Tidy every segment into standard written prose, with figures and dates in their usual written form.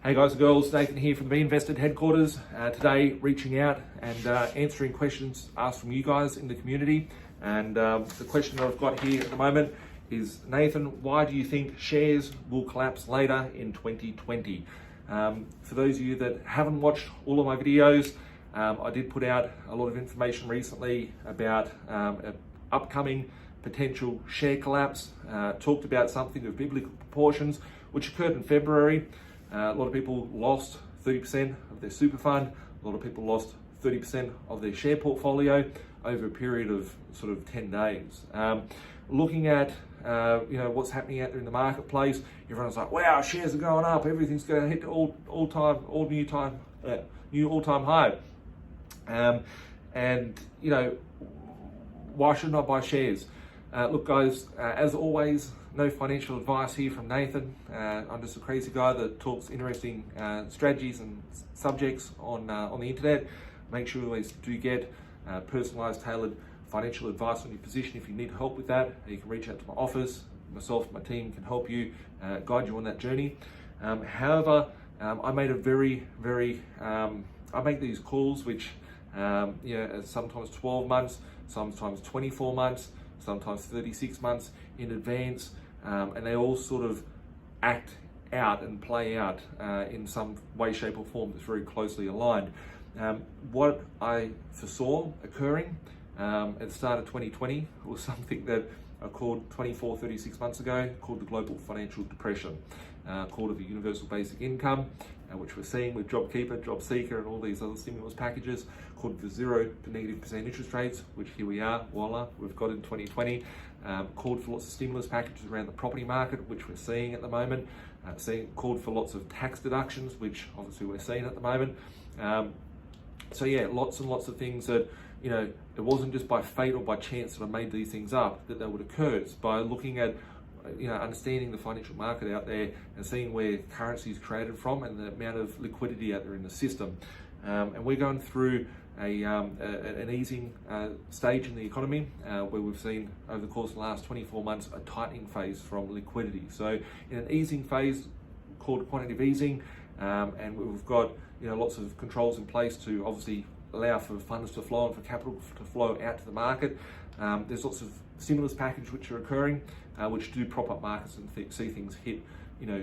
Hey guys and girls, Nathan here from the B.Invested headquarters. Today reaching out and answering questions asked from you guys in the community. And the question that I've got here at the moment is, Nathan, why do you think shares will collapse later in 2020? For those of you that haven't watched all of my videos, I did put out a lot of information recently about an upcoming potential share collapse. Talked about something of biblical proportions, which occurred in February. A lot of people lost 30% of their super fund. A lot of people lost 30% of their share portfolio over a period of sort of 10 days. Looking at what's happening out there in the marketplace, everyone's like, wow, shares are going up, everything's going to hit all new all-time high. Why shouldn't I buy shares? Look guys, as always, no financial advice here from Nathan. I'm just a crazy guy that talks interesting strategies and subjects on the internet. Make sure you always do get personalized, tailored financial advice on your position. If you need help with that, you can reach out to my office. Myself and my team can help you, guide you on that journey. However, I made I make these calls which, sometimes 12 months, sometimes 24 months, sometimes 36 months in advance, and they all sort of act out and play out in some way, shape or form that's very closely aligned. What I foresaw occurring at the start of 2020 was something that I called 36 months ago, called the global financial depression, called it the universal basic income, which we're seeing with JobKeeper, JobSeeker, and all these other stimulus packages, called the 0% to -% interest rates, which here we are, voila, we've got in 2020. Called for lots of stimulus packages around the property market, which we're seeing at the moment. Called for lots of tax deductions, which obviously we're seeing at the moment. Lots and lots of things that, it wasn't just by fate or by chance that I made these things up that they would occur. It's by looking at, understanding the financial market out there and seeing where currency is created from and the amount of liquidity out there in the system. And we're going through an easing stage in the economy where we've seen over the course of the last 24 months a tightening phase from liquidity. So in an easing phase called quantitative easing, and we've got lots of controls in place to obviously allow for funds to flow and for capital to flow out to the market. There's lots of stimulus packages which are occurring, which do prop up markets and see things hit,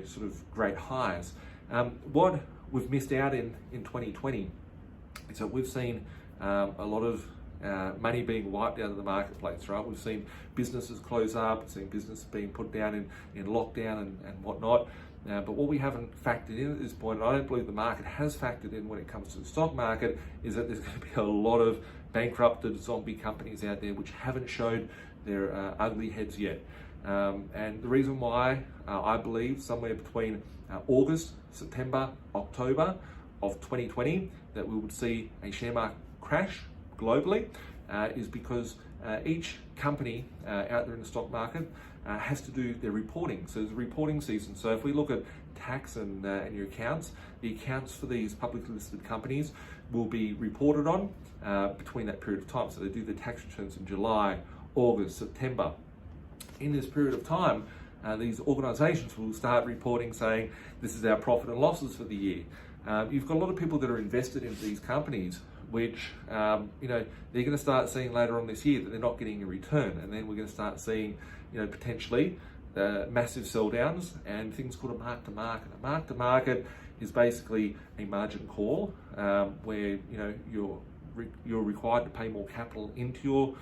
sort of great highs. What we've missed out in 2020 is that we've seen a lot of money being wiped out of the marketplace, right? We've seen businesses close up, we've seen businesses being put down in lockdown and whatnot. But what we haven't factored in at this point, and I don't believe the market has factored in when it comes to the stock market, is that there's going to be a lot of bankrupted zombie companies out there which haven't showed their ugly heads yet. And the reason why I believe somewhere between August, September, October of 2020 that we would see a share market crash globally is because each company out there in the stock market has to do their reporting. So there's a reporting season. So if we look at tax and your accounts, the accounts for these publicly listed companies will be reported on between that period of time. So they do the tax returns in July, August, September. In this period of time, these organizations will start reporting saying, this is our profit and losses for the year. You've got a lot of people that are invested in these companies, which, they're going to start seeing later on this year that they're not getting a return. And then we're going to start seeing, potentially massive sell downs and things called a mark to market. A mark to market is basically a margin call where, you're required to pay more capital into your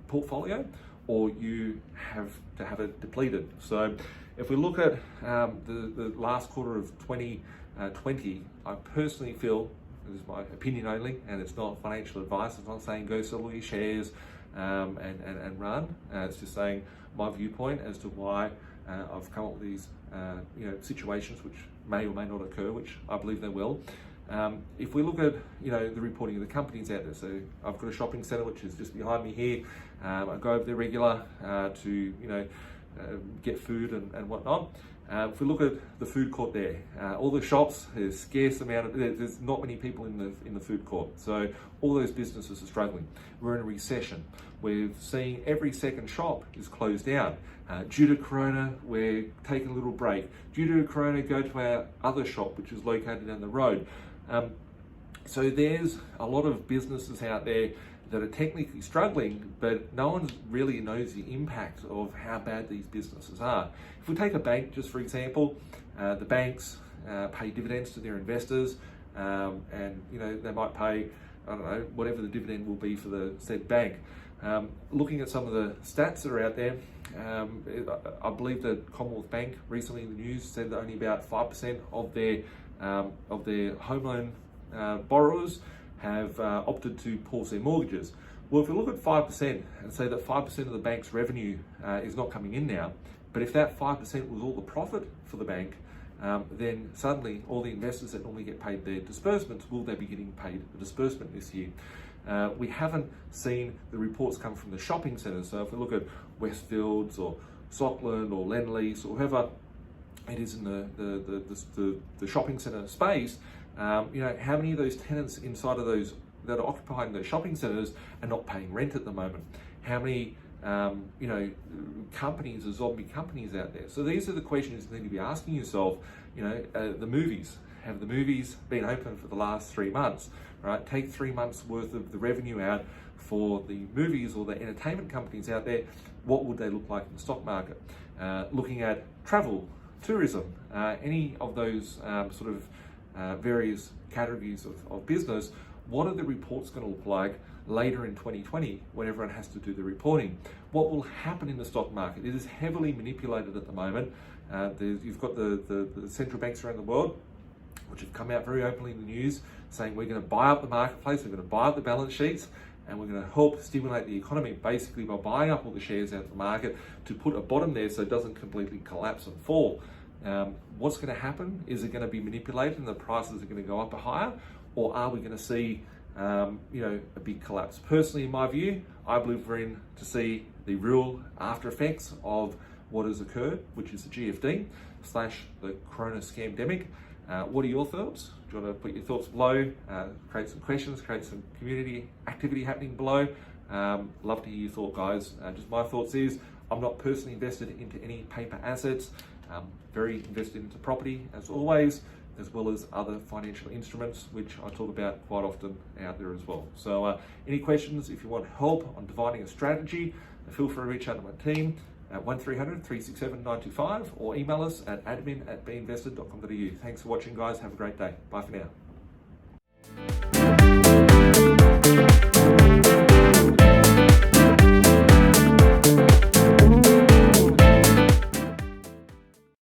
portfolio, or you have to have it depleted. So if we look at the last quarter of 2020, I personally feel, this is my opinion only, and it's not financial advice, it's not saying go sell all your shares and run. It's just saying my viewpoint as to why I've come up with these situations which may or may not occur, which I believe they will. If we look at the reporting of the companies out there, so I've got a shopping centre which is just behind me here. I go over there regular to get food and whatnot. If we look at the food court there, all the shops, there's scarce amount of, there's not many people in the food court. So all those businesses are struggling. We're in a recession. We're seeing every second shop is closed down. Due to Corona, we're taking a little break. Due to Corona, go to our other shop, which is located down the road. So there's a lot of businesses out there that are technically struggling, but no one really knows the impact of how bad these businesses are. If we take a bank, just for example, the banks pay dividends to their investors, and they might pay, I don't know, whatever the dividend will be for the said bank. Looking at some of the stats that are out there, I believe that Commonwealth Bank recently in the news said that only about 5% of their home loan borrowers have opted to pause their mortgages. Well, if we look at 5% and say that 5% of the bank's revenue is not coming in now, but if that 5% was all the profit for the bank, then suddenly all the investors that normally get paid their disbursements, will they be getting paid the disbursement this year? We haven't seen the reports come from the shopping centres. So if we look at Westfields or Stockland or Lendlease or whoever it is in the shopping centre space, how many of those tenants inside of those that are occupying those shopping centres are not paying rent at the moment? How many companies or zombie companies out there? So these are the questions you need to be asking yourself. The movies, have the movies been open for the last 3 months? Right, take 3 months worth of the revenue out for the movies or the entertainment companies out there. What would they look like in the stock market? Looking at travel, tourism, any of those various categories of business, what are the reports going to look like later in 2020 when everyone has to do the reporting? What will happen in the stock market? It is heavily manipulated at the moment. You've got the central banks around the world which have come out very openly in the news saying we're going to buy up the marketplace, we're going to buy up the balance sheets, and we're going to help stimulate the economy basically by buying up all the shares out of the market to put a bottom there so it doesn't completely collapse and fall. What's going to happen? Is it going to be manipulated and the prices are going to go up or higher, or are we going to see a big collapse? Personally, in my view, I believe we're in to see the real after effects of what has occurred, which is the GFD / the Corona scamdemic. What are your thoughts? Do you want to put your thoughts below? Create some questions, create some community activity happening below. Love to hear your thought, guys. Just my thoughts is, I'm not personally invested into any paper assets. Very invested into property as always, as well as other financial instruments, which I talk about quite often out there as well. So any questions, if you want help on defining a strategy, feel free to reach out to my team at 1300 367 925 or email us at admin@binvested.com.au. Thanks for watching, guys. Have a great day. Bye for now.